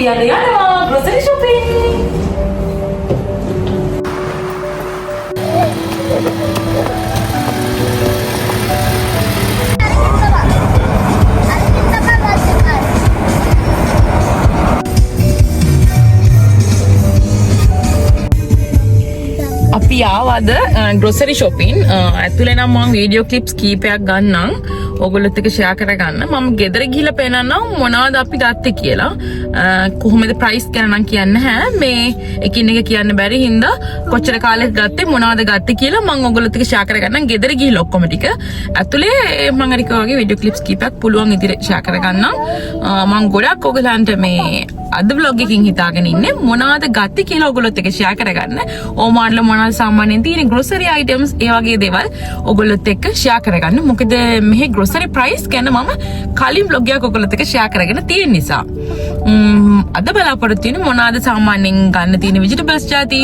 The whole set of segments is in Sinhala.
අපි අද යනවා grocery shopping. අපි ආවද grocery shopping. ඇතුලේ නම් මම වීඩියෝ ක්ලිප්ස් කීපයක් ගන්නම්. ඔයගොල්ලොත් එක්ක ෂෙයා කරගන්න. මම ගෙදර ගිහලා පේනනම් මොනවද අපි ගත්තේ කියලා. කොහොමද ප්‍රයිස් ගැන නම් කියන්න නැහැ. මේ එකින් එක කියන්න බැරි හින්දා කොච්චර කාලෙක ගත්තේ මොනවද ගත්තේ කියලා මම ඔයගොල්ලොත් එක්ක ෂෙයා කරගන්නම්. ගෙදර ගිහලා ඔක්කොම ටික. ඇතුලේ මම අනික වගේ වීඩියෝ ක්ලිප්ස් කීපයක් පුළුවන් ඉදිරියට ෂෙයා කරගන්නම්. මම ගොඩක් ඔයගලන්ට මේ අද vlog එකකින් හිතාගෙන ඉන්නේ මොනවද ගත්තේ කියලා ඔයගොල්ලොත් එක්ක ෂෙයා කරගන්න. ඕමාඩල මොනවද සාමාන්‍යයෙන් තියෙන grocery items ඒ වගේ දේවල් ඔයගොල්ලොත් එක්ක ෂෙයා කරගන්න. මොකද මෙහි grocery price ගැන මම කලින් vlog එකක් ඔයගොල්ලොත් එක්ක ෂෙයා කරගෙන තියෙන නිසා. අද බලාපොරොත්තු වෙන මොනවද සාමාන්‍යයෙන් ගන්න තියෙන vegetables ಜಾති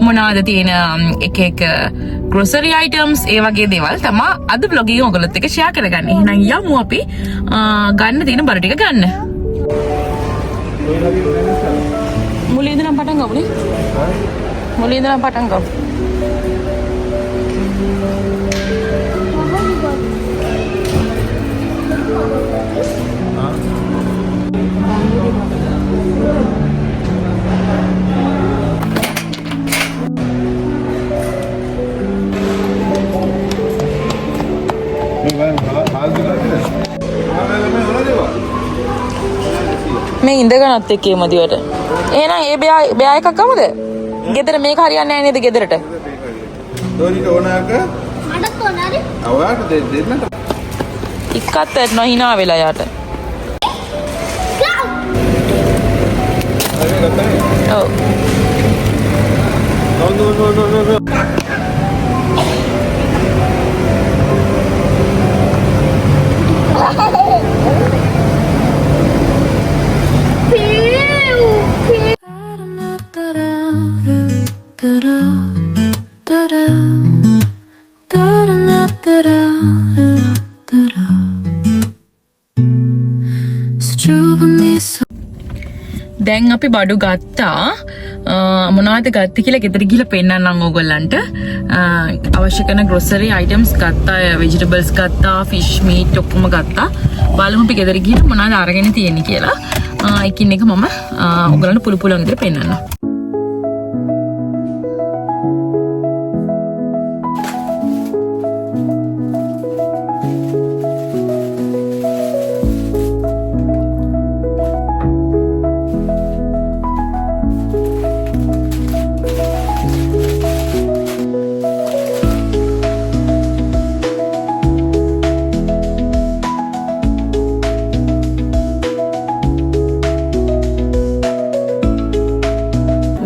මොනවද තියෙන එක එක grocery items ඒ වගේ දේවල් තමයි අද vlog එකේ ඔයගොල්ලොත් එක්ක ෂෙයා කරගන්නේ. එහෙනම් යමු අපි ගන්න තියෙන බර ටික ගන්න. මුලින් ඉඳන් පටන් ගමුනේ. මුලින් ඉඳන් පටන් ගමු. මේ ඉඳගනත් එක්කේ මදිවට. එහෙනම් ඒ බෑ එකක් ගමුද? ගෙදර මේක හරියන්නේ නැහැ නේද ගෙදරට? දෝනිට ඕනක මටත් ඕනරි. අවුවට දෙන්න. ඉක්කත් නොහිනා වෙලා යාට. ඔව්. නෝ. දැන් අපි බඩු ගත්තා. මොනවද ගත්තේ කියලා ගෙදර ගිහලා පෙන්නන්නම් ඕගොල්ලන්ට. අවශ්‍ය කරන grocery items ගත්තා, vegetables ගත්තා, fish meat ඔක්කොම ගත්තා. බලමු අපි ගෙදර ගිහලා මොනවද අරගෙන තියෙන්නේ කියලා. එකින් එක මම ඕගොල්ලන්ට පුළු පුළුවන් විදිහට පෙන්නන්නම්.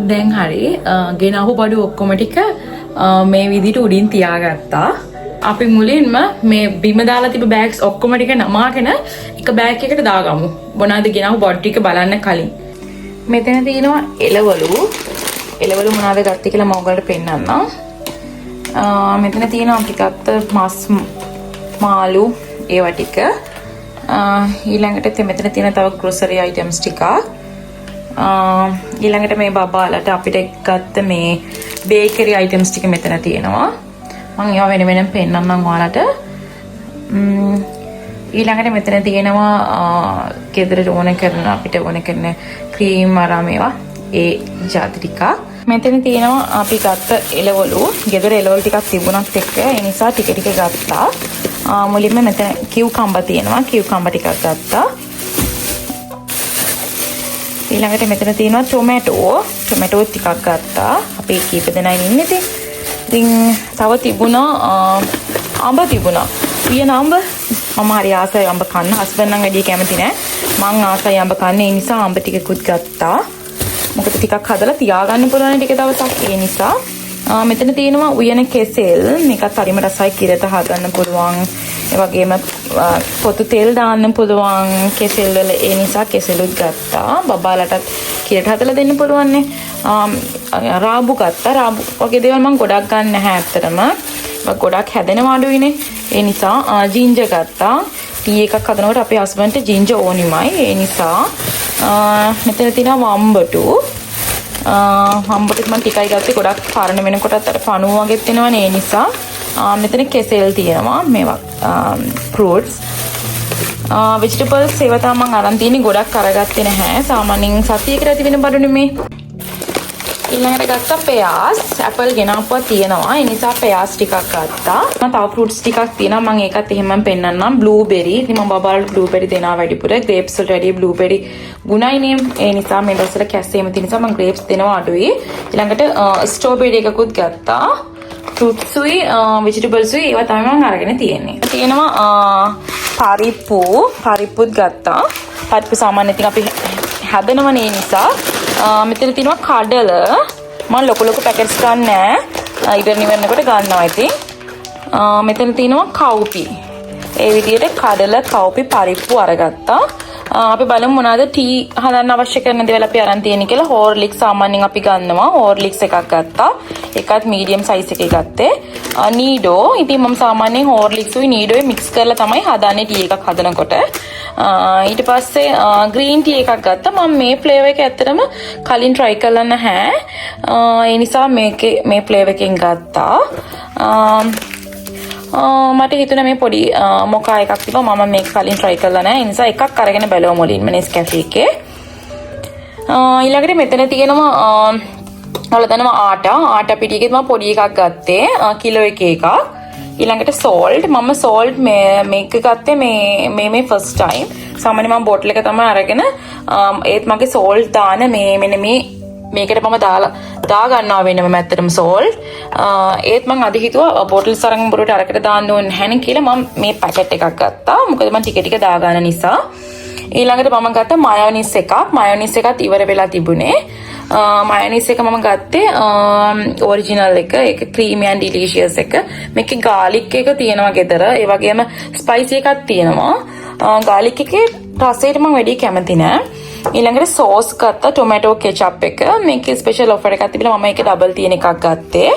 දැන් හරි ගෙනාවු බඩු ඔක්කොම ටික මේ විදිහට උඩින් තියාගත්තා. අපි මුලින්ම මේ බිම දාලා තිබ්බ බෑග්ස් ඔක්කොම ටික නමාගෙන එක බෑග් එකකට දාගමු. මොනවද ගෙනාවු බඩු ටික බලන්න කලින්. මෙතන තියෙනවා එළවලු මොනවද ගත්තේ කියලා මම ඔයගලට පෙන්නන්නම්. මෙතන තියෙනවා අපි ගත්ත මස් මාළු ඒවා ටික. ඊළඟට මෙතන තියෙන තව grocery items ටික. ඊළඟට මේ බබාලට අපිට ගත්ත මේ බේකරි items ටික මෙතන තියෙනවා. මම ඒවා වෙන වෙනම පෙන්නන්නම් ඔයාලට. ඊළඟට මෙතන තියෙනවා ගෙදරට ඕන කරන අපිට ඕන කරන ක්‍රීම් අරම ඒවා ඒ ಜಾති ටික. මෙතන තියෙනවා අපි ගත්ත එළවලු. ගෙදර එළවලු ටිකක් තිබුණත් එක්ක ඒ නිසා ටික ටික ගත්තා. මුලින්ම මෙතන කිව්කම්බ තියෙනවා. කිව්කම්බ ටිකක් ගත්තා. ඊළඟට මෙතන තියෙනවා ටොමැටෝ ටිකක් ගත්තා. අපි කීප දෙනා ඉන්නේ ඉතින්. ඉතින් තව තිබුණා අඹ තිබුණා. පියන අඹ මම හරි ආසයි අඹ කන්න. හස්බන්ඩ් නම් වැඩි කැමති නෑ. මං ආසයි අඹ කන්න. ඒ නිසා අඹ ටිකකුත් ගත්තා. මොකද ටිකක් හදලා තියාගන්න පුළුවන් ටික දවසක්. ඒ නිසා මෙතන තියෙනවා උයන කෙසෙල්. මේකත් හරිම රසයි කිරට හදන්න පුළුවන්. ඒ වගේම පොතු තෙල් දාන්න පුළුවන් කෙසෙල් වල. ඒ නිසා කෙසෙලුත් ගත්තා. බබාලටත් කිරට හදලා දෙන්න පුළුවන් නේ. රාබු ගත්තා. රාබු වගේ දේවල් මම ගොඩක් ගන්න නැහැ ඇත්තටම. ගොඩක් හැදෙනවා අඩුයිනේ. ඒ නිසා ජින්ජර් ගත්තා. ටී එකක් හදනකොට අපේ හස්බන්ඩ්ට ජින්ජර් ඕනිමයි. ඒ නිසා මෙතන තියෙනවා වම්බටු. වම්බටුත් මම ටිකයි ගත්තේ. ගොඩක් පරණ වෙනකොටත් අර පණුව වගේ වෙනවනේ. ඒ නිසා මෙතන කෙසෙල් තියෙනවා. මේවා fruits. vegetables ඒවා තමයි මම අරන් තියෙන්නේ. ගොඩක් අරගත්තේ නැහැ. සාමාන්‍යයෙන් සතියකට ඇති වෙන බඩුනේ මේ. ඊළඟට ගත්තා පෙයාස්. ඇපල් ගෙනාපුවා තියෙනවා. ඒ නිසා පෙයාස් ටිකක් ගත්තා. මම තව ෆෘට්ස් ටිකක් තියෙනවා. මම ඒකත් එහෙමම පෙන්නන්නම්. බ්ලූබෙරි. ඉතින් මම බබාලට බ්ලූබෙරි දෙනවා වැඩිපුර. ග්‍රේප්ස් වලට වැඩිය බ්ලූබෙරි ගුණයිනේ. ඒ නිසා මේ දවස්වල කැස්සේම තියෙන නිසා මම ග්‍රේප්ස් දෙනවා අඩුයි. ඊළඟට ස්ට්‍රෝබෙරි එකකුත් ගත්තා. ෆෘට්ස්ුයි වෙජිටබල්ස්ුයි ඒවා තමයි මම අරගෙන තියෙන්නේ. තියෙනවා පරිප්පුත් ගත්තා. පරිප්පු සාමාන්‍යයෙන් ඉතින් අපි හදනවනේ ඒ නිසා මෙතන තියෙනවා කඩල. මම ලොකු පැකට්ස් ගන්න නෑ. ඉවර නිවන්නකොට ගන්නවා ඉතින්. මෙතන තියෙනවා කව්පි. ඒ විදිහට කඩල, කව්පි, පරිප්පු අරගත්තා. අපි බලමු මොනවාද ටී හදන්න අවශ්‍ය කරන දේවල් අපි අරන් තියෙන්නේ කියලා. හෝර්ලික්ස් සාමාන්‍යයෙන් අපි ගන්නවා. හෝර්ලික්ස් එකක් ගත්තා. ඒකත් මීඩියම් සයිස් එකේ ගත්තේ. නීඩෝ. ඉතින් මම සාමාන්‍යයෙන් හෝර්ලික්ස් උයි නීඩෝයි මික්ස් කරලා තමයි හදන්නේ ටී එකක් හදනකොට. ඊට පස්සේ ග්‍රීන් ටී එකක් ගත්තා. මම මේ ෆ්ලේවර් එක ඇත්තටම කලින් try කරලා නැහැ. ඒ නිසා මේ ෆ්ලේවර් එකෙන් ගත්තා. මට හිතුණා මේ පොඩි මොකා එකක් තිබ්බා. මම මේක කලින් try කරලා නැහැ. ඒ නිසා එකක් අරගෙන බැලුවා මුලින්ම Nescafe එකේ. ඊළඟට මෙතන තියෙනවා ඔයාලා ආටා පිටි එකේ මම පොඩි එකක් ගත්තේ. කිලෝ එකක්. ඊළඟට salt. මම salt මේක ගත්තේ මේ first time. සාමාන්‍යයෙන් මම බෝටල් එක තමයි අරගෙන ඒත් මගේ salt දාන මෙන්න මේකට මම දා ගන්නවා වෙනම ඇත්තටම salt. ඒත් මම අද හිතුවා බෝටල් සරංග බොරුවට අරකට දාන්න ඕනේ නැහැ කියලා මම මේ පැකට් එකක් ගත්තා. මොකද මම ටික දා ගන්න නිසා. ඊළඟට මම ගත්තා මයොනීස් එකක්. මයොනීස් එකත් ඉවර වෙලා තිබුණේ. මයොනීස් එක මම ගත්තේ ඔරිජිනල් එක. ඒක ක්‍රීමි ඇන්ඩ් ඩිලිෂියස් එක. මේකේ ගාලික් එක තියෙනවා ගෙදර. ඒ වගේම ස්පයිසි එකක් තියෙනවා. ගාලික් එකේ රසයට මම වැඩි කැමති නෑ. ඊළඟට සෝස් ගත්තා. ටොමැටෝ කෙචප් එක. මේකේ ස්පෙෂල් ඔෆර් එකක් තිබිලා මම ඒක ඩබල් තියෙන එකක් ගත්තේ.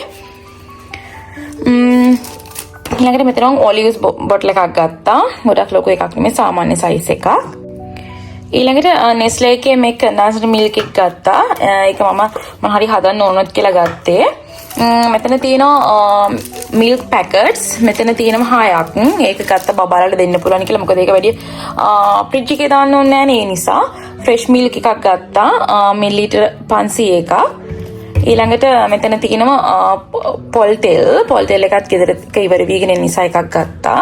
ඊළඟට මෙතන ඔලිව්ස් බොටල් එකක් ගත්තා. ගොඩක් ලොකු එකක් නෙමෙයි සාමාන්‍ය සයිස් එකක්. ඊළඟට Nestle එකේ මේ condensed milk එක ගත්තා. ඒක මම හරි හදන්න ඕනොත් කියලා ගත්තේ. මෙතන තියෙනවා milk packets. මෙතන තියෙනවා 6ක්. ඒක ගත්ත බබාලට දෙන්න පුළුවන් කියලා. මොකද ඒක වැඩි ෆ්‍රිජ් එකේ දාන්න ඕනේ නැහැ නේ. ඒ නිසා fresh milk එකක් ගත්තා. මිලිලීටර් 500 එකක්. ඊළඟට මෙතන තියෙනවා පොල් තෙල් එකත් ගෙදර ඉවර වීගෙන ඉන්න නිසා එකක් ගත්තා.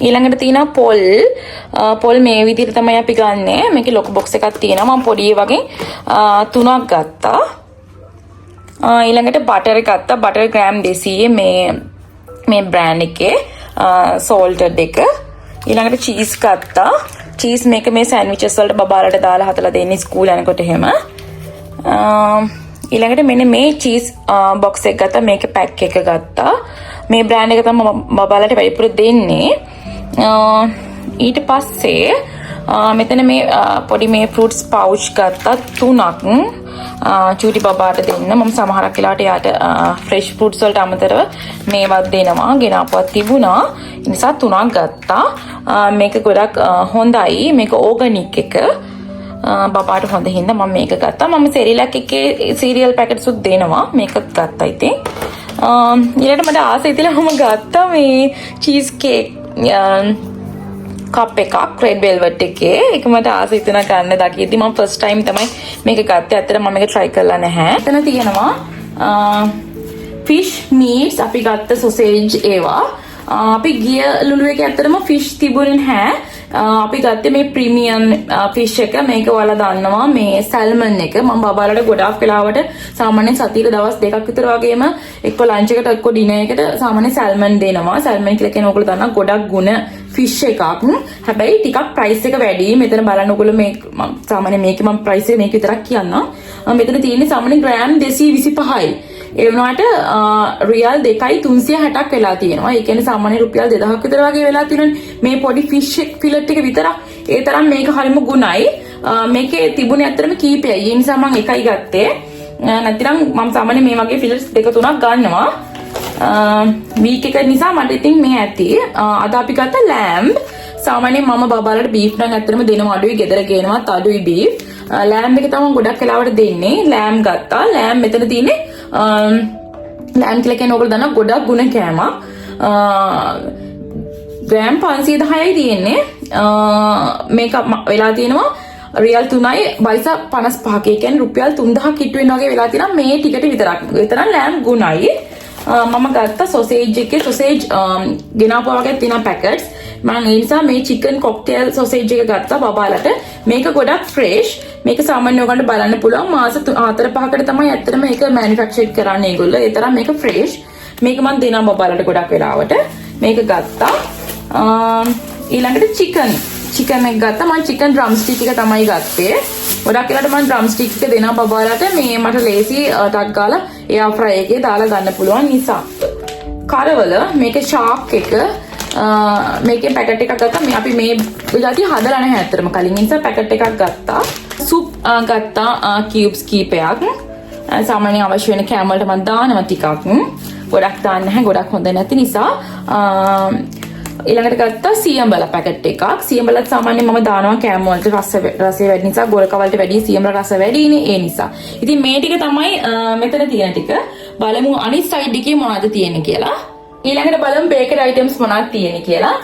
ඊළඟට තියෙනවා පොල් මේ විදිහට තමයි අපි ගන්නෙ. මේකේ ලොකු බොක්ස් එකක් තියෙනවා. මම පොඩි වගේ 3ක් ගත්තා. ඊළඟට බටර් ගත්තා. බටර් ග්‍රෑම් 200 මේ බ්‍රෑන්ඩ් එකේ සෝල්ටඩ් එක. ඊළඟට චීස් ගත්තා. චීස් මේක මේ සෑන්ඩ්විචස් වලට බබාලට දාලා හදලා දෙන්නේ ස්කූල් යනකොට එහෙම. ඊළඟට මෙන්න මේ චීස් බොක්ස් එක ගත්තා. මේකේ පැක් එක ගත්තා. මේ බ්‍රෑන්ඩ් එක තමයි බබාලට වැඩිපුර දෙන්නේ. ඊට පස්සේ මෙතන මේ පොඩි මේ ෆෘට්ස් පවුච් ගත්තා 3ක්. චූටි බබාට දෙන්න. මම සමහරක් වෙලාවට යාට ෆ්‍රෙෂ් ෆෘට්ස් වලට අමතරව මේවත් දෙනවා. ගෙනාපුවත් තිබුණා. ඒ නිසා 3ක් ගත්තා. මේක ගොඩක් හොඳයි. මේක ඕගනික් එක. බබාට හොඳ හින්දා මම මේක ගත්තා. මම සෙරිලැක් එකේ සීරියල් පැකට්ස් උත් දෙනවා. මේකත් ගත්තා ඉතින්. ඊළඟට මට ආසයි තියලා මම ගත්තා මේ චීස් කේක් කප් එකක් රෙඩ් වෙල්වෙට් එකේ. ඒක මට ආසයි තුනක් ගන්න දකිද්දි මම ෆස්ට් ටයිම් තමයි මේක ගත්තේ. ඇත්තට මම මේක try කරලා නැහැ. එතන තියෙනවා fish meats. අපි ගත්ත sausage ඒවා. අපි ගිය ලුලු එකේ ඇත්තටම fish තිබුණේ නැහැ. අපි ගත්තේ මේ ප්‍රීමියම් ෆිෂ් එක. මේක ඔයාලා දන්නවා මේ සැල්මන් එක. මම බබාලට ගොඩාක් වෙලාවට සාමාන්‍යයෙන් සතියේ දවස් 2ක් විතර වගේම එක්ක ලන්ච් එකට එක්ක ඩිනර් එකට සාමාන්‍යයෙන් සැල්මන් දෙනවා. සැල්මන් කියලා කියන ඕගොල්ලෝ දන්නවා ගොඩක් ගුණ ෆිෂ් එකක්. හැබැයි ටිකක් ප්‍රයිස් එක වැඩි. මෙතන බලන්න ඕගොල්ලෝ මේ සාමාන්‍යයෙන් මේකේ මම ප්‍රයිස් එක මේක විතරක් කියන්නම්. මෙතන තියෙන්නේ සාමාන්‍යයෙන් ග්‍රෑම් 225යි. ඒ වුණාට රියල් 2.360ක් වෙලා තියෙනවා. ඒ කියන්නේ සාමාන්‍ය රුපියල් 2000ක් විතර වගේ වෙලා තියෙනවා මේ පොඩි ෆිෂ් ෆිලට් එක විතරක්. ඒ තරම් මේක හරිම ගුණයි. මේකේ තිබුණේ ඇත්තටම කීපයයි. ඒ නිසා මම එකයි ගත්තේ. නැත්නම් මම සාමාන්‍යයෙන් මේ වගේ ෆිලට්ස් 2-3ක් ගන්නවා. වීක් එක නිසා මට ඉතින් මේ ඇති. අද අපි ගත්ත ලෑම්බ් සාමාන්‍යයෙන් මම බබාලට බීෆ් නම් ඇත්තටම දෙනවා අඩුයි, ගෙදර ගේනවත් අඩුයි බීෆ්. ලෑම් එක තමයි ගොඩක් වෙලාවට දෙන්නේ. ලෑම් ගත්තා. ලෑම් මෙතන තියෙන්නේ ලෑම් කියලා කියන්නේ ඔයගොල්ලෝ දන්නවා ගොඩක් ගුණ කෑමක්. ග්‍රෑම් 510යි තියෙන්නේ. මේක වෙලා තියෙනවා රියල් 3යි බයිසා 55ක. ඒ කියන්නේ රුපියල් 3000 කිට්ටු වෙන වගේ වෙලා තියෙනවා මේ ටිකට විතරක්. ඒතරම් ලෑම් ගුණයි. මම ගත්ත සොසේජ් එකේ සොසේජ් ගෙනාපුවා වගේ තියෙන පැකට්ස්. මම ඒ නිසා මේ චිකන් කොක්ටේල් සොසේජ් එක ගත්තා බබාලට. මේක ගොඩක් ෆ්‍රෙෂ්. මේක සාමාන්‍ය ඔයගොල්ලන්ට බලන්න පුළුවන් මාස 4-5කට තමයි ඇත්තටම මේක මැනුෆැක්චර් කරන්නේ ඒගොල්ලෝ. ඒ තරම් මේක ෆ්‍රෙෂ්. මේක මම දෙනවා බබාලට ගොඩක් වෙලාවට. මේක ගත්තා. ඊළඟට චිකන් එක ගත්තා. මම චිකන් ඩ්‍රම් ස්ටික් එක තමයි ගත්තේ. ගොඩක් වෙලාවට මම ඩ්‍රම් ස්ටික් එක දෙනවා බබාලට. මේ මට ලේසි ටක් ගාලා එයා ෆ්‍රයි එකේ දාලා ගන්න පුළුවන් නිසා. කරවල මේක ෂාක් එක මේකේ පැකට් එකක් ගත්තා. මේ අපි මේ විදිහට හදලා නැහැ ඇත්තටම කලින්. නිසා පැකට් එකක් ගත්තා. සුප් ගත්තා කියුබ්ස් කීපයක්. සාමාන්‍ය අවශ්‍ය වෙන කෑම වලට මම දානවා ටිකක්. ගොඩක් දාන්න නැහැ. ගොඩක් හොඳ නැති නිසා. ඊළඟට ගත්තා සියඹල පැකට් එකක්. සියඹලත් සාමාන්‍යයෙන් මම දානවා කෑම වලට රසය වැඩි නිසා, ගෝලක වලට වැඩි සියඹල රස වැඩිනේ ඒ නිසා. ඉතින් මේ ටික තමයි මෙතන තියෙන ටික. බලමු අනිත් සයිඩ් එකේ මොනවද තියෙන්නේ කියලා. ඊළඟට බලමු බේකරි අයිටම්ස් මොනවද තියෙන්නේ කියලා.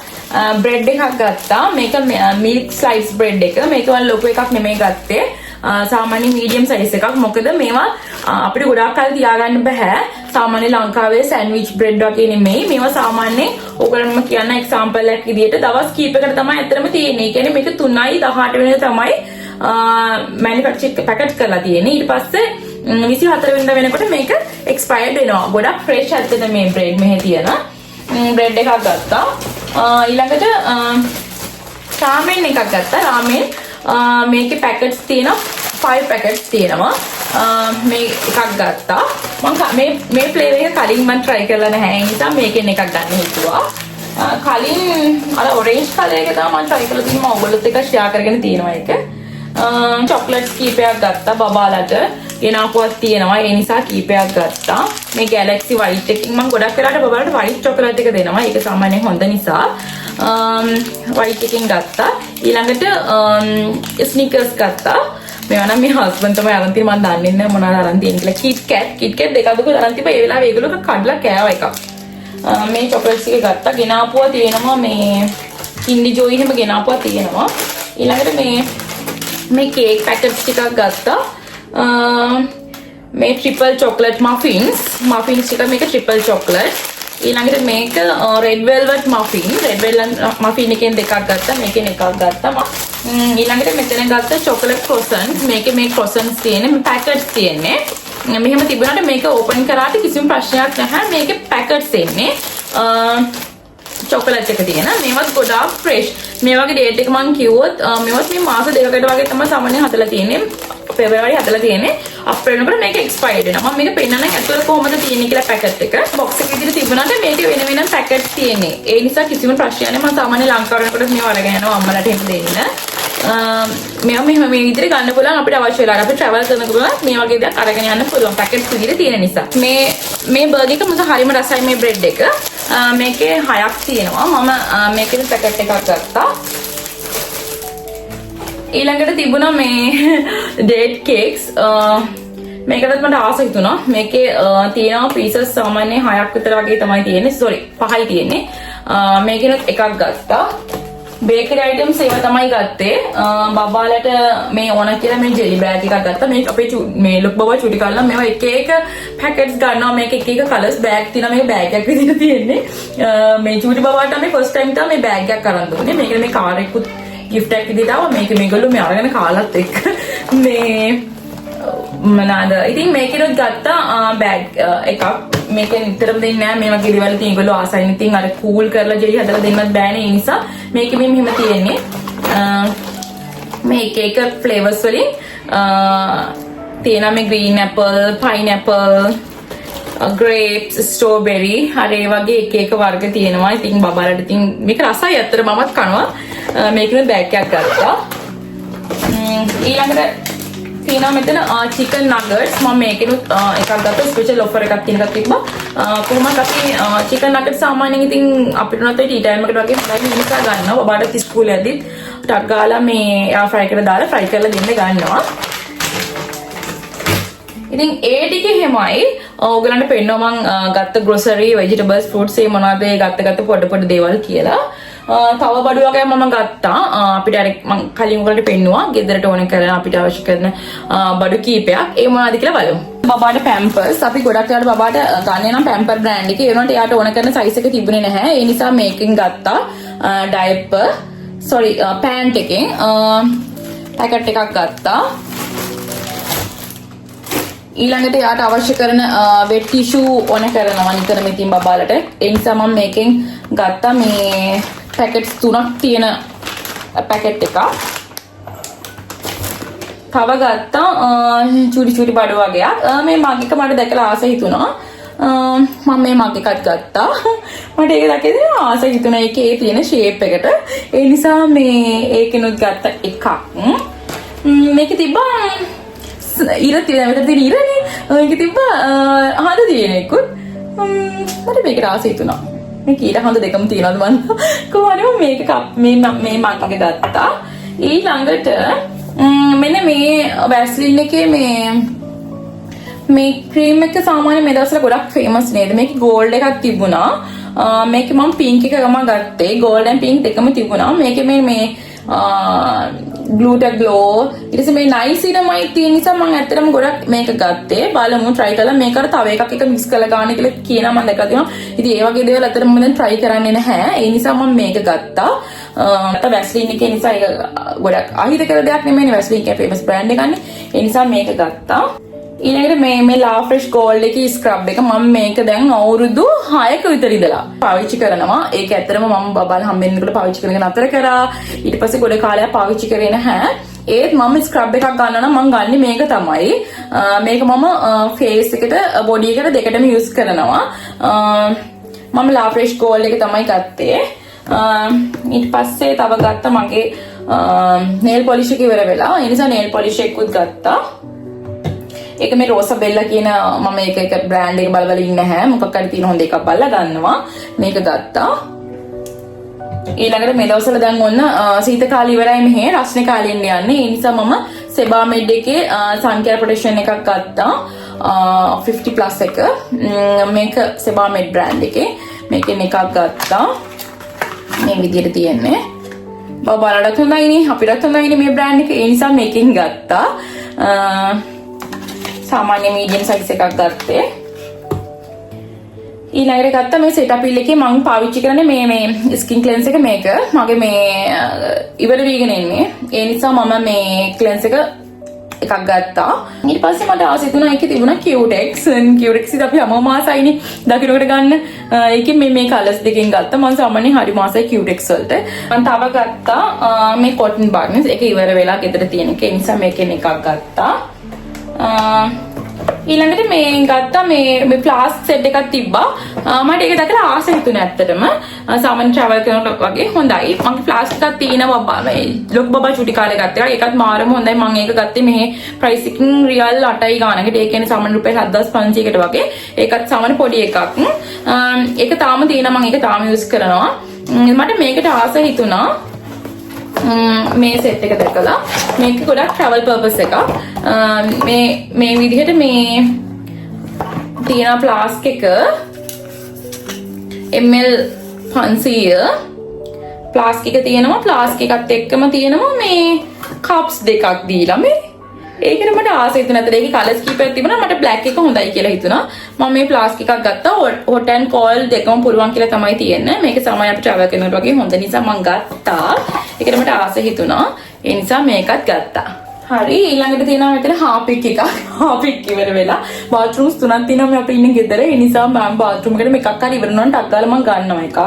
බ්‍රෙඩ් එකක් ගත්තා. මේක මිල්ක් ස්ලයිස් බ්‍රෙඩ් එක. මේක වන් ලොකු එකක් නෙමෙයි ගත්තේ. සාමාන්‍ය මීඩියම් සයිස් එකක්. මොකද මේවා අපිට ගොඩාක් කල් තියාගන්න බෑ. සාමාන්‍ය ලංකාවේ සෑන්ඩ්විච් බ්‍රෙඩ් වගේ නෙමෙයි. මේවා සාමාන්‍යයෙන් ඔයගොල්ලන්ම කියන්න එක්සැම්පල් එකක් විදියට දවස් කීපයකට තමයි ඇත්තටම තියෙන්නේ. ඒ කියන්නේ මේක 3යි 18 වෙනිදා තමයි මැනුෆැක්චර් පැකට් කරලා තියෙන්නේ. ඊට පස්සේ 24 වෙනිදා වෙනකොට මේක එක්ස්පයර්ඩ් වෙනවා. ගොඩක් ෆ්‍රෙෂ් ඇත්තද මේ බ්‍රෙඩ් මෙහෙ තියෙන. බ්‍රෙඩ් එකක් ගත්තා. ඊළඟට රාමෙන් එකක් ගත්තා. රාමෙන් මේකේ පැකට්ස් තියෙනවා 5 පැකට්ස් තියෙනවා. මේ එකක් ගත්තා. මේ ෆ්ලේවර් එක කලින් මම try කරලා නැහැ. ඒ නිසා මේකෙන් එකක් ගන්න හිතුවා. කලින් අර ඔරේන්ජ් කලර් එක තමයි මම try කරලා තියෙන්නේ. මම ඔයගොල්ලොත් එක්ක share කරගෙන තියෙනවා ඒක. චොක්ලට්ස් කීපයක් ගත්තා බබාලට. ගෙනාපුවක් තියෙනවා. ඒ නිසා කීපයක් ගත්තා. මේ Galaxy White එකකින් මම ගොඩක් වෙලාවට බබාලට white chocolate එක දෙනවා. ඒක සාමාන්‍යයෙන් හොඳ නිසා. white එකකින් ගත්තා. ඊළඟට sneakers ගත්තා. මේවා නම් මේ හස්බන්ඩ් තමයි අරන් තියෙන්නේ. මම දන්නේ නැහැ මොනවද අරන් තියෙන්නේ කියලා. KitKat දෙකක් දුක අරන් තිබ්බා. ඒ වෙලාවේ ඒගොල්ලෝ කඩලා කෑවා එකක්. මේ චොකලට්ස් එක ගත්තා. ගෙනාපුවා තියෙනවා මේ Kinder Joy එහෙම ගෙනාපුවා තියෙනවා. ඊළඟට මේ කේක් පැකට්ස් ටිකක් ගත්තා. මේ ට්‍රිපල් චොකලට් මෆින්ස් ටික මේක ට්‍රිපල් චොකලට්. ඊළඟට මේක රෙඩ් වෙල්වෙට් මෆින්. රෙඩ් වෙල්වෙට් මෆින් එකෙන් දෙකක් ගත්තා. මේකෙන් එකක් ගත්තා. ඊළඟට මෙතන ගත්ත චොකලට් ක්‍රොසන්ට්ස්. මේකේ මේ ක්‍රොසන්ට්ස් තියෙන්නේ මේ පැකට්ස් තියෙන්නේ. මෙහෙම තිබුණාට මේක ඕපන් කරාට කිසිම ප්‍රශ්නයක් නැහැ. මේකේ පැකට්ස් එන්නේ. චොකලට් එක තියෙන. මේවත් ගොඩාක් ෆ්‍රෙෂ්. මේ වගේ ඩේට් එක මම කිව්වොත් මේවත් මේ මාස දෙකකට වගේ තමයි සාමාන්‍යයෙන් හදලා තියෙන්නේ. පෙබරවාරි හදලා තියෙන්නේ. අප්‍රේල් වෙනකොට මේක එක්ස්පයර්ඩ් වෙනවා. මම මේක පෙන්නන්න ඇතුළේ කොහොමද තියෙන්නේ කියලා පැකට් එක. බොක්ස් එක විදිහට තිබුණාට මේක වෙන වෙනම පැකට්ස් තියෙන්නේ. ඒ නිසා කිසිම ප්‍රශ්නයක් නැහැ. මම සාමාන්‍ය ලංකාව වෙනකොට මේව අරගෙන යනවා අම්මලාට එහෙම දෙන්න. මේව මෙහෙම මේ විදිහට ගන්න පුළුවන් අපිට අවශ්‍ය වෙලාවට. අපි ට්‍රැවල් කරනකොට මේ වගේ දේක් අරගෙන යන්න පුළුවන්. පැකට්ස් විදිහට තියෙන නිසා. මේ බර්ගර් එක මුද හරිම රසයි මේ බ්‍රෙඩ් එක. මේකේ 6ක් තියෙනවා. මම මේකේ පැකට් එකක් ගත්තා. ඊළඟට තිබුණා මේ ඩේට් කේක්ස්. මේකටත් මට ආස හිතුණා. මේකේ තියෙනවා පීසස් සාමාන්‍යයෙන් 6ක් විතර වගේ තමයි තියෙන්නේ. සෝරි 5යි තියෙන්නේ. මේකෙනුත් එකක් ගත්තා. බේකරි අයිටම්ස් ඒවා තමයි ගත්තේ. බබාලට මේ ඕන කියලා මේ ජෙලි බෑග් එකක් ගත්තා. මේක අපේ මේ ලොක් බබා චුටි කාලේ මේවා එක එක පැකට්ස් ගන්නවා. මේක එක එක කලර්ස් බෑග් තියෙනවා. මේක බෑග් එකක් විදිහට තියෙන්නේ. මේ චුටි බබාට මේ ෆස්ට් ටයිම් තමයි මේ බෑග් එකක් අරන් දුන්නේ. මේකේ මේ කාර් එකකුත් gift එකක් විදිහට ආවා. මේගොල්ලෝ මේ අරගෙන කාලත් එක්ක මේ මනාද ඉතින් මේකෙනුත් ගත්තා බෑග් එකක්. මේකෙන් නිතරම දෙන්නේ නැහැ. මේ වගේ දේවල් ඉතින් ඒගොල්ලෝ ආසයින් ඉතින් අර කූල් කරලා ජෙලි හදලා දෙන්නත් බෑනේ. ඒ නිසා මේකෙ මෙහෙම තියෙන්නේ. මේ එක ෆ්ලේවර්ස් වලින් තියෙනවා මේ green apple, pineapple, grapes, strawberry හරි ඒ වගේ එක වර්ග තියෙනවා. ඉතින් බබාලට ඉතින් මේක රසයි අතර මමත් කනවා. මේකෙනුත් බෑග් එකක් ගත්තා. ඊළඟට තියෙනවා මෙතන chicken nuggets මම මේකෙනුත් එකක් ගත්තා ස්පෙෂල් ඔෆර් එකක් තියෙන එකක් තිබ්බා. කොහොමද අපි chicken nuggets සාමාන්‍යයෙන් ඉතින් අපිට උනත් ටී ටයිම් එකට වගේ හොඳයි නිසා ගන්නවා. බබාට ඉස්කෝලේ යද්දි ටක් ගාලා මේ එයා ෆ්‍රයි කරලා දාලා ෆ්‍රයි කරලා දෙන්න ගන්නවා. ඉතින් ඒ ටිකේ හැමයි ඕගලන්ට පෙන්නවා මං ගත්ත grocery vegetables fruits ඒ මොනවද ඒ ගත්ත පොඩ දේවල් කියලා. තව බඩු වගේ මම ගත්තා. අපිට අර මං කලින් ඔයගලට පෙන්නුවා ගෙදරට ඕන කරන අපිට අවශ්‍ය කරන බඩු කීපයක්. ඒ මොනවද කියලා බලමු. බබාට pampers අපි ගොඩක් යාට බබාට ගන්නේ නම් pamper brand එකේ. ඒ වුණාට එයාට ඕන කරන size එක තිබුණේ නැහැ. ඒ නිසා මේකෙන් ගත්තා diaper pant එකෙන් packet එකක් ගත්තා. ඊළඟට යාට අවශ්‍ය කරන wet tissue ඕන කරනවා නිතරම ඉතින් බබාලට. ඒ නිසා මම මේකෙන් ගත්තා මේ පැකට්ස් 3ක් තියෙන පැකට් එකක්. තව ගත්තා චූටි බඩු වගේක්. මේ මග් එක මට දැකලා ආස හිතුණා. මම මේ මග් එකත් ගත්තා. මට ඒක දැකේදී ආස හිතුණා ඒකේ තියෙන shape එකට. ඒ නිසා මේ ඒකෙනුත් ගත්ත එකක්. මේක තිබ්බා ඉර තියෙන මෙතන තියෙන ඉරනේ. ඒක තිබ්බා හඳ තියෙන එකකුත්. මට මේකට ආස හිතුණා. මේ කීර හඳ දෙකම තියෙනවද මන් කොහොමද මේක මේ මගේ ගත්තා. ඊළඟට මෙන්න මේ වැස්ලින් එකේ මේ ක්‍රීම් එක සාමාන්‍ය මේ දවස්වල ගොඩක් ෆේමස් නේද. මේක ගෝල්ඩ් එකක් තිබුණා. මේක මම පින්ක් එකම ගත්තේ. ගෝල්ඩ් and පින්ක් දෙකම තිබුණා. මේකේ මේ ග්ලූටා ග්ලෝ ඊට පස්සේ මේ නයිසිනමයි තියෙන නිසා මම ඇත්තටම ගොඩක් මේක ගත්තේ. බලමු try කරලා මේකට තව එකක් මික්ස් කරලා ගන්න කියලා කියනවා මම දැකලා තියෙනවා. ඉතින් ඒ වගේ දේවල් ඇත්තටම මම දැන් try කරන්නේ නැහැ. ඒ නිසා මම මේක ගත්තා. වැස්ලින් එකේ නිසා ඒක ගොඩක් අහිත කර දෙයක් නෙමෙයිනේ. වැස්ලින් එකේ famous brand එකක් නේ. ඒ නිසා මේක ගත්තා. ඊළඟට මේ La Fresh Gold එකේ ස්ක්‍රබ් එක මම මේක දැන් අවුරුදු 6ක විතර ඉඳලා පාවිච්චි කරනවා. ඒක ඇත්තටම මම බබාල හම්බෙන්නකොට පාවිච්චි කරගෙන නතර කරා. ඊට පස්සේ ගොඩ කාලයක් පාවිච්චි කරේ නැහැ. ඒත් මම ස්ක්‍රබ් එකක් ගන්න නම් මම ගන්නෙ මේක තමයි. මේක මම ෆේස් එකට බොඩි එකට දෙකටම යූස් කරනවා. මම La Fresh Gold එක තමයි ගත්තේ. ඊට පස්සේ තව ගත්ත මගේ nail polish එක ඉවර වෙලා. ඒ නිසා nail polish එකකුත් ගත්තා. ඒක මේ රෝසබෙල්ලා කියන මම ඒක බ්‍රෑන්ඩ් එක බලවල ඉන්නේ නැහැ. මොකක් හරි තියෙන හොඳ එකක් බලලා ගන්නවා. මේක ගත්තා. ඊළඟට මේ දවස්වල දැන් ඔන්න සීත කාලේ ඉවරයි මෙහෙ රස්නේ කාලේ යන්නේ. ඒ නිසා මම Sebamed එකේ sun care protection එකක් ගත්තා. 50 plus එක. මේක Sebamed brand එකේ. මේකෙන් එකක් ගත්තා. මේ විදිහට තියෙන්නේ. බබාලට හොඳයිනේ. අපිටත් හොඳයිනේ මේ බ්‍රෑන්ඩ් එක. ඒ නිසා මේකෙන් ගත්තා. සාමාන්‍ය මීඩියම් සයිස් එකක් ගත්තේ. ඊළඟට ගත්ත මේ සෙටපිල් එකේ මම පාවිච්චි කරන්නේ මේ ස්කින් ක්ලෙන්ස් එක මේක. මගේ මේ ඉවර වීගෙන ඉන්නේ. ඒ නිසා මම මේ ක්ලෙන්ස් එක එකක් ගත්තා. ඊට පස්සේ මට ආස හිතුණා ඒකේ තිබුණා Cutex. Cutex ඉතින් අපි හැමෝම ආසයිනේ දකින්නකට ගන්න. ඒකේ මේ කලර්ස් දෙකෙන් ගත්තා. මම සාමාන්‍යයෙන් හරි මාසයි Cutex වලට. මම තව ගත්තා මේ cotton buds. ඒක ඉවර වෙලා ගෙදර තියෙන එක. ඒ නිසා මේකෙන් එකක් ගත්තා. ඊළඟට මේ ගත්තා මේ ප්ලාස් සෙට් එකක් තිබ්බා. මට ඒක දැකලා ආස හිතුණා ඇත්තටම. සාමාන්‍ය travel කරනකොට වගේ හොඳයි. මගේ ප්ලාස් එකක් තියෙනවා බබා මේ ලොක් බබා චුටි කාලේ ගත්ත එක. ඒකත් මාරම හොඳයි. මම ඒක ගත්තේ මේ ප්‍රයිස් එකකින් රියල් 8යි ගානකට. ඒ කියන්නේ සාමාන්‍ය රුපියල් 7500කට වගේ. ඒකත් සාමාන්‍ය පොඩි එකක්. ඒක තාම තියෙනවා. මම ඒක තාම යූස් කරනවා. මට මේකට ආස හිතුණා. මේ සෙට් එක දැකලා මේක ගොඩක් travel purpose එකක්. මේ විදිහට මේ තියෙන ෆ්ලාස්ක් එක ml 500 ෆ්ලාස්ක් එක තියෙනවා. ෆ්ලාස්ක් එකත් එක්කම තියෙනවා මේ කප්ස් දෙකක් දීලා මේ ඒකට මට ආස හිතුණා. ඒතර ඒකේ කලර්ස් කීපයක් තිබුණා. මට බ්ලැක් එක හොඳයි කියලා හිතුණා. මම මේ ප්ලාස්ටික් එකක් ගත්තා. hot and cold දෙකම පුළුවන් කියලා තමයි තියෙන්නේ. මේක සාමාන්‍ය අපිට travel කරනකොට වගේ හොඳ නිසා මම ගත්තා. ඒකට මට ආස හිතුණා. ඒ නිසා මේකත් ගත්තා. හරි ඊළඟට තියෙනවා මෙතන හාපික් එකක්. හාපික් ඉවර වෙලා බාත්රූම්ස් 3ක් තියෙනවා මේ අපි ඉන්නේ ගෙදර. ඒ නිසා මම බාත්රූම් එකට මේකක් හරි ඉවර වෙනවා නම් ටක් ගාලා මම ගන්නවා එකක්.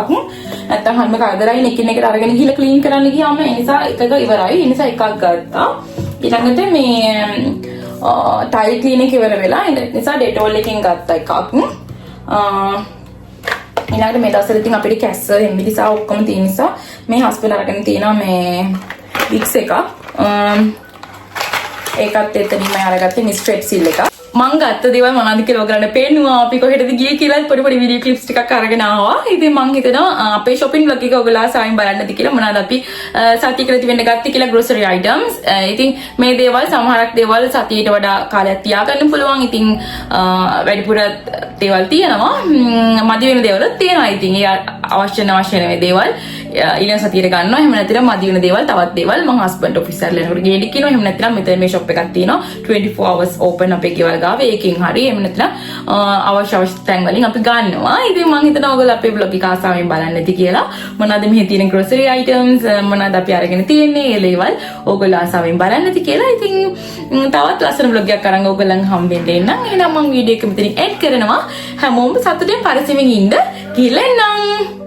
නැත්තම් හැම කවදරයි එකිනෙකට අරගෙන ගිහලා ක්ලීන් කරන්න ගියාම ඒ නිසා එකක ඉවරයි. ඒ නිසා එකක් ගත්තා. ඊළඟට මේ ටයිල් ක්ලීන් එක ඉවර වෙලා ඒ නිසා ඩෙටෝල් එකෙන් ගත්ත එකක්. ඊළඟට මේ දවස්වල ඉතින් අපිට කැස්ස එම්බිලිසා ඔක්කොම තියෙන නිසා මේ හස්පිටල් අරගෙන තියෙනවා මේ වික්ස් එකක්. ඒකත් එතනින්ම අරගත්තේ මේ ස්ට්‍රෙප්සිල් එක. මං ගත්ත දේවල් මොනවද කියලා ඔයගලන්ට පේන්නවා. අපි කොහෙටද ගියේ කියලා පොඩි පොඩි වීඩියෝ ක්ලිප්ස් ටිකක් අරගෙන ආවා. ඉතින් මං හිතනවා අපේ shopping vlog එක ඔයගලා ආසාවෙන් බලන්න ඇති කියලා. මොනවද අපි සතියකට වෙන්න ගත්තේ කියලා grocery items. ඉතින් මේ දේවල් සමහරක් දේවල් සතියට වඩා කාලයක් තියාගන්න පුළුවන්. ඉතින් වැඩිපුර දේවල් තියෙනවා. මදි වෙන දේවලුත් තියෙනවා. ඉතින් ඒ අවශ්‍ය නැ දේවල් ඊළඟ සතියට ගන්නවා. එහෙම නැත්නම් මදි වෙන දේවල් තවත් දේවල් මම හස්බන්ඩ් ඔෆිස් එකට යනකොට ගේන්න කියනවා. එහෙම නැත්නම් මෙතන මේ shop එකක් තියෙනවා 24 hours open අපේ ගෙවල් ගාව. ඒකෙන් හරි එහෙම නැත්නම් අවශ්‍ය තැන් වලින් අපි ගන්නවා. ඉතින් මම හිතනවා ඔයගොල්ලෝ අපේ vlog එක ආසාවෙන් බලන්න ඇති කියලා. මොනවද මෙහි තියෙන grocery items මොනවද අපි අරගෙන තියෙන්නේ ඒ දේවල් ඔයගොල්ලෝ ආසාවෙන් බලන්න ඇති කියලා. ඉතින් තවත් ලස්සන vlog එකක් අරන් ඔයගොල්ලන් හම්බෙන්න එන්නම්. එහෙනම් මම වීඩියෝ එක මෙතනින් end කරනවා. හැමෝම සතුටින් පරිස්සමින් ඉන්න. කියලා එන්නම්.